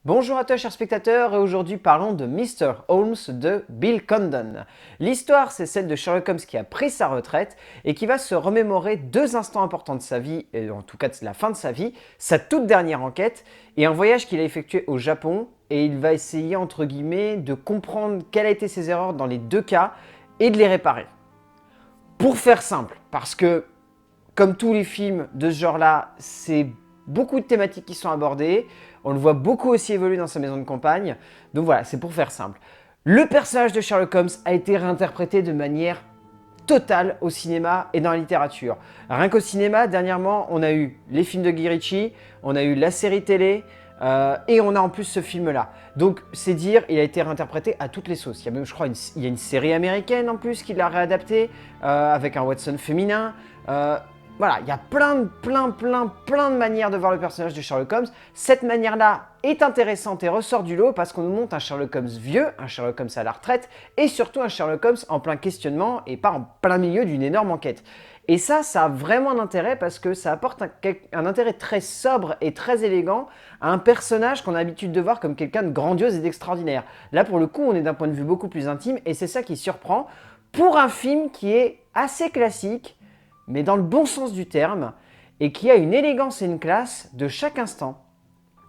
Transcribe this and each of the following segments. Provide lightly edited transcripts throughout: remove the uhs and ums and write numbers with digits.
Bonjour à toi chers spectateurs, et aujourd'hui parlons de Mr. Holmes de Bill Condon. L'histoire, c'est celle de Sherlock Holmes qui a pris sa retraite et qui va se remémorer deux instants importants de sa vie, et en tout cas de la fin de sa vie, sa toute dernière enquête et un voyage qu'il a effectué au Japon, et il va essayer entre guillemets de comprendre quelles a été ses erreurs dans les deux cas et de les réparer. Pour faire simple, parce que comme tous les films de ce genre-là, c'est beaucoup de thématiques qui sont abordées. On le voit beaucoup aussi évoluer dans sa maison de campagne. Donc voilà, c'est pour faire simple. Le personnage de Sherlock Holmes a été réinterprété de manière totale au cinéma et dans la littérature. Rien qu'au cinéma, dernièrement, on a eu les films de Guy Ritchie, on a eu la série télé, et on a en plus ce film-là. Donc c'est dire, il a été réinterprété à toutes les sauces. Il y a même, je crois, il y a une série américaine en plus qui l'a réadapté, avec un Watson féminin. Voilà, il y a plein de manières de voir le personnage de Sherlock Holmes. Cette manière-là est intéressante et ressort du lot parce qu'on nous montre un Sherlock Holmes vieux, un Sherlock Holmes à la retraite, et surtout un Sherlock Holmes en plein questionnement et pas en plein milieu d'une énorme enquête. Et ça a vraiment un intérêt parce que ça apporte un intérêt très sobre et très élégant à un personnage qu'on a l'habitude de voir comme quelqu'un de grandiose et d'extraordinaire. Là, pour le coup, on est d'un point de vue beaucoup plus intime et c'est ça qui surprend pour un film qui est assez classique, mais dans le bon sens du terme, et qui a une élégance et une classe de chaque instant,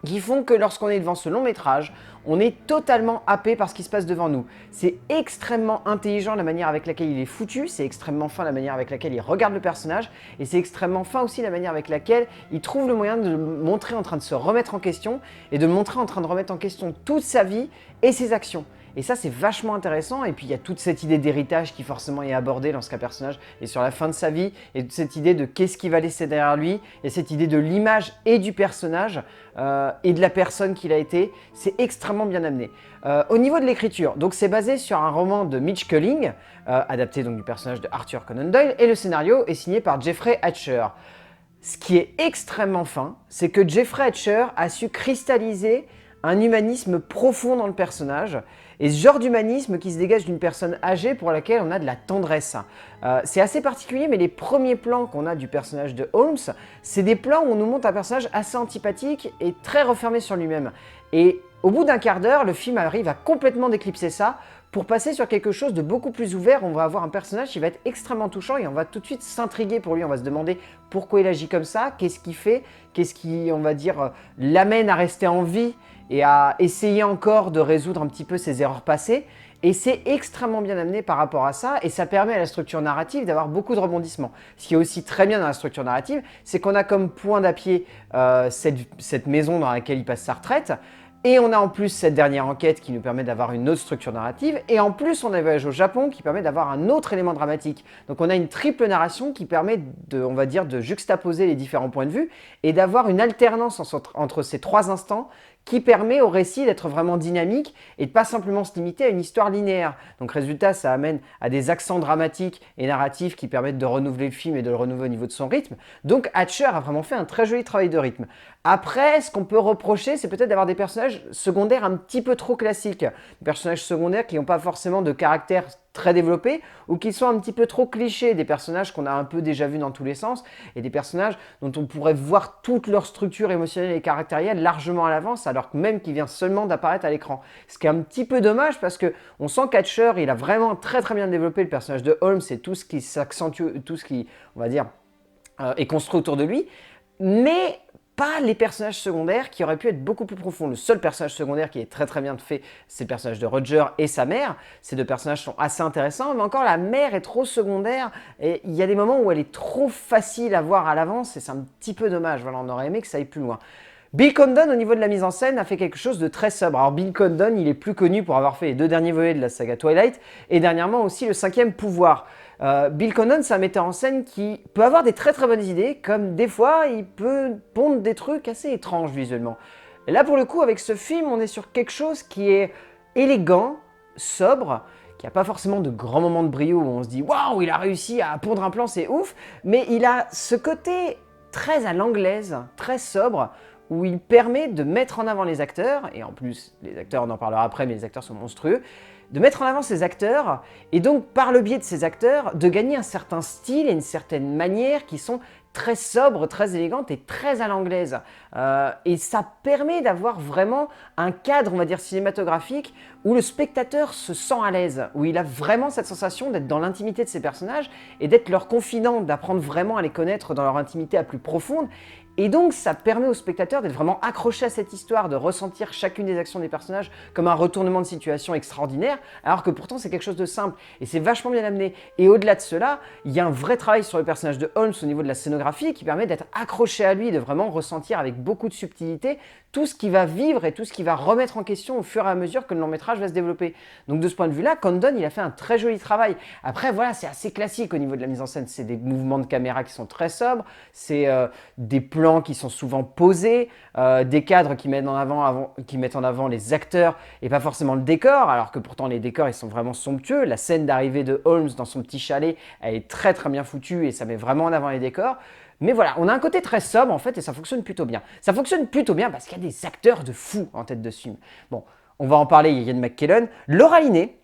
qui font que lorsqu'on est devant ce long métrage, on est totalement happé par ce qui se passe devant nous. C'est extrêmement intelligent la manière avec laquelle il est foutu, c'est extrêmement fin la manière avec laquelle il regarde le personnage, et c'est extrêmement fin aussi la manière avec laquelle il trouve le moyen de le montrer en train de se remettre en question, et de le montrer en train de remettre en question toute sa vie et ses actions. Et ça, c'est vachement intéressant. Et puis, il y a toute cette idée d'héritage qui forcément est abordée lorsqu'un personnage est sur la fin de sa vie. Et toute cette idée de qu'est-ce qu'il va laisser derrière lui. Et cette idée de l'image et du personnage et de la personne qu'il a été. C'est extrêmement bien amené. Au niveau de l'écriture, donc c'est basé sur un roman de Mitch Culling, adapté donc du personnage de Arthur Conan Doyle. Et le scénario est signé par Jeffrey Hatcher. Ce qui est extrêmement fin, c'est que Jeffrey Hatcher a su cristalliser un humanisme profond dans le personnage, et ce genre d'humanisme qui se dégage d'une personne âgée pour laquelle on a de la tendresse. C'est assez particulier, mais les premiers plans qu'on a du personnage de Holmes, c'est des plans où on nous montre un personnage assez antipathique et très refermé sur lui-même. Et au bout d'un quart d'heure, le film arrive à complètement d'éclipser ça pour passer sur quelque chose de beaucoup plus ouvert. On va avoir un personnage qui va être extrêmement touchant et on va tout de suite s'intriguer pour lui. On va se demander pourquoi il agit comme ça, qu'est-ce qu'il fait, qu'est-ce qui, on va dire, l'amène à rester en vie et à essayer encore de résoudre un petit peu ses erreurs passées. Et c'est extrêmement bien amené par rapport à ça, et ça permet à la structure narrative d'avoir beaucoup de rebondissements. Ce qui est aussi très bien dans la structure narrative, c'est qu'on a comme point d'appui cette maison dans laquelle il passe sa retraite, et on a en plus cette dernière enquête qui nous permet d'avoir une autre structure narrative, et en plus on a un voyage au Japon qui permet d'avoir un autre élément dramatique. Donc on a une triple narration qui permet de, on va dire, de juxtaposer les différents points de vue, et d'avoir une alternance entre ces trois instants qui permet au récit d'être vraiment dynamique et de pas simplement se limiter à une histoire linéaire. Donc résultat, ça amène à des accents dramatiques et narratifs qui permettent de renouveler le film et de le renouveler au niveau de son rythme. Donc Hatcher a vraiment fait un très joli travail de rythme. Après, ce qu'on peut reprocher, c'est peut-être d'avoir des personnages secondaires un petit peu trop classiques. Des personnages secondaires qui n'ont pas forcément de caractère très développés ou qui sont un petit peu trop clichés, des personnages qu'on a un peu déjà vus dans tous les sens et des personnages dont on pourrait voir toute leur structure émotionnelle et caractérielle largement à l'avance alors que même qu'il vient seulement d'apparaître à l'écran. Ce qui est un petit peu dommage parce que on sent qu'Hatcher, il a vraiment très bien développé le personnage de Holmes et tout ce qui s'accentue, tout ce qui, on va dire, est construit autour de lui, mais pas les personnages secondaires qui auraient pu être beaucoup plus profonds. Le seul personnage secondaire qui est très bien fait, c'est le personnage de Roger et sa mère. Ces deux personnages sont assez intéressants, mais encore la mère est trop secondaire et il y a des moments où elle est trop facile à voir à l'avance et c'est un petit peu dommage. Voilà, on aurait aimé que ça aille plus loin. Bill Condon, au niveau de la mise en scène, a fait quelque chose de très sobre. Alors Bill Condon, il est plus connu pour avoir fait les deux derniers volets de la saga Twilight et dernièrement aussi le cinquième Pouvoir. Bill Condon, c'est un metteur en scène qui peut avoir des très bonnes idées, comme des fois, il peut pondre des trucs assez étranges visuellement. Et là, pour le coup, avec ce film, on est sur quelque chose qui est élégant, sobre, qui n'a pas forcément de grands moments de brio où on se dit « Waouh, il a réussi à pondre un plan, c'est ouf !» Mais il a ce côté très à l'anglaise, très sobre, où il permet de mettre en avant les acteurs, et en plus, les acteurs, on en parlera après, mais les acteurs sont monstrueux, de mettre en avant ces acteurs, et donc par le biais de ces acteurs, de gagner un certain style et une certaine manière qui sont très sobres, très élégantes et très à l'anglaise. Et ça permet d'avoir vraiment un cadre, on va dire, cinématographique où le spectateur se sent à l'aise, où il a vraiment cette sensation d'être dans l'intimité de ses personnages et d'être leur confident, d'apprendre vraiment à les connaître dans leur intimité la plus profonde. Et donc, ça permet au spectateur d'être vraiment accroché à cette histoire, de ressentir chacune des actions des personnages comme un retournement de situation extraordinaire, alors que pourtant c'est quelque chose de simple. Et c'est vachement bien amené. Et au-delà de cela, il y a un vrai travail sur le personnage de Holmes au niveau de la scénographie qui permet d'être accroché à lui, de vraiment ressentir avec beaucoup de subtilité tout ce qu'il va vivre et tout ce qu'il va remettre en question au fur et à mesure que le long métrage va se développer. Donc de ce point de vue-là, Condon, il a fait un très joli travail. Après, voilà, c'est assez classique au niveau de la mise en scène. C'est des mouvements de caméra qui sont très sobres, c'est des plans qui sont souvent posés, des cadres qui mettent en avant les acteurs et pas forcément le décor, alors que pourtant les décors, ils sont vraiment somptueux. La scène d'arrivée de Holmes dans son petit chalet, elle est très très bien foutue et ça met vraiment en avant les décors. Mais voilà, on a un côté très sobre en fait et ça fonctionne plutôt bien. Ça fonctionne plutôt bien parce qu'il y a des acteurs de fou en tête de ce film. Bon, on va en parler, il y a Ian McKellen. Laura Linney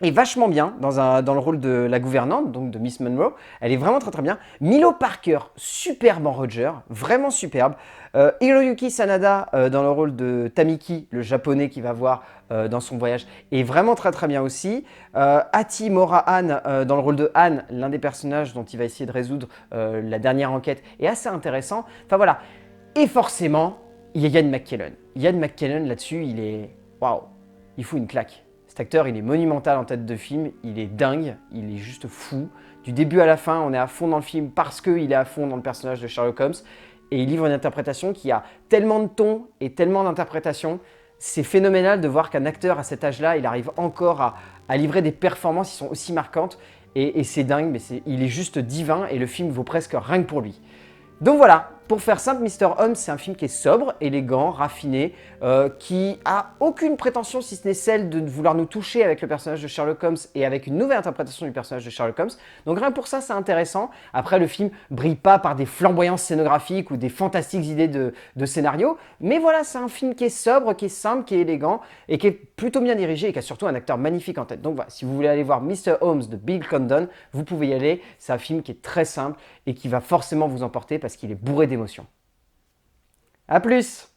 est vachement bien dans le rôle de la gouvernante, donc de Miss Monroe. Elle est vraiment très très bien. Milo Parker, superbe en Roger, vraiment superbe. Hiroyuki Sanada dans le rôle de Tamiki, le japonais qui va voir dans son voyage, est vraiment très très bien aussi. Ati Morahan dans le rôle de Anne, l'un des personnages dont il va essayer de résoudre la dernière enquête, est assez intéressant. Enfin voilà. Et forcément, il y a Ian McKellen. Ian McKellen là-dessus, il est... Waouh, il fout une claque. Cet acteur, il est monumental en tête de film, il est dingue, il est juste fou. Du début à la fin, on est à fond dans le film parce qu'il est à fond dans le personnage de Sherlock Holmes. Et il livre une interprétation qui a tellement de ton et tellement d'interprétation. C'est phénoménal de voir qu'un acteur à cet âge-là, il arrive encore à livrer des performances qui sont aussi marquantes. Et c'est dingue, mais il est juste divin et le film vaut presque rien que pour lui. Donc voilà, pour faire simple, Mr. Holmes, c'est un film qui est sobre, élégant, raffiné, qui a aucune prétention si ce n'est celle de vouloir nous toucher avec le personnage de Sherlock Holmes et avec une nouvelle interprétation du personnage de Sherlock Holmes. Donc rien que pour ça, c'est intéressant. Après, le film brille pas par des flamboyances scénographiques ou des fantastiques idées de scénario, mais voilà, c'est un film qui est sobre, qui est simple, qui est élégant et qui est plutôt bien dirigé et qui a surtout un acteur magnifique en tête. Donc voilà, si vous voulez aller voir Mr. Holmes de Bill Condon, vous pouvez y aller. C'est un film qui est très simple et qui va forcément vous emporter parce qu'il est bourré d'émotions. A plus!